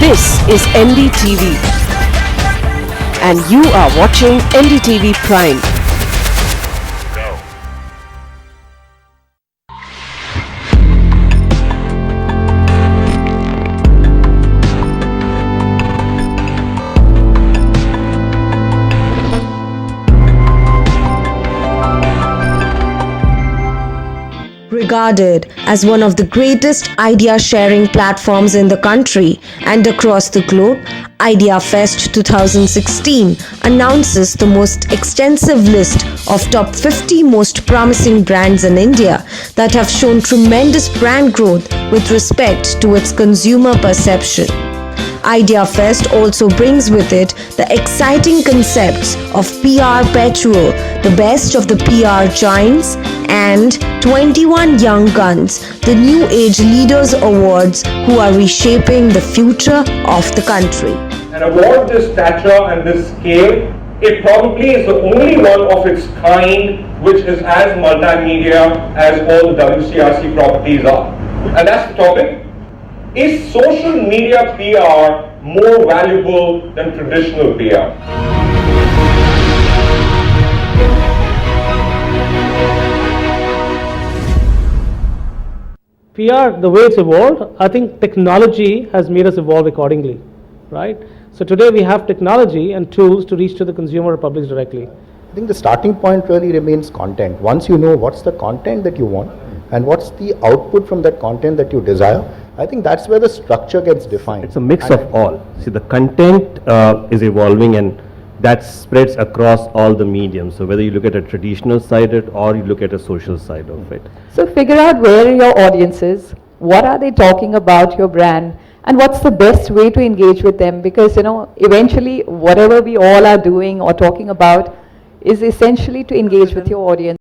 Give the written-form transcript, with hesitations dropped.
This is NDTV and you are watching NDTV Prime. Regarded as one of the greatest idea-sharing platforms in the country and across the globe, IdeaFest 2016 announces the most extensive list of top 50 most promising brands in India that have shown tremendous brand growth with respect to its consumer perception. IdeaFest also brings with it the exciting concepts of PR Petrol, the best of the PR giants, and 21 Young Guns, the New Age Leaders Awards who are reshaping the future of the country. An award this stature and this scale, it probably is the only one of its kind which is as multimedia as all the WCRC properties are. And that's the topic. Is social media PR more valuable than traditional PR? PR, the way it's evolved, I think technology has made us evolve accordingly, right? So today we have technology and tools to reach to the consumer or public directly. I think the starting point really remains content. Once you know what's the content that you want and what's the output from that content that you desire, I think that's where the structure gets defined. It's a mix of all. See, the content is evolving and that spreads across all the mediums. So whether you look at a traditional side of it or you look at a social side of it. So figure out where your audience is, what are they talking about your brand, and what's the best way to engage with them, because eventually whatever we all are doing or talking about is essentially to engage with your audience.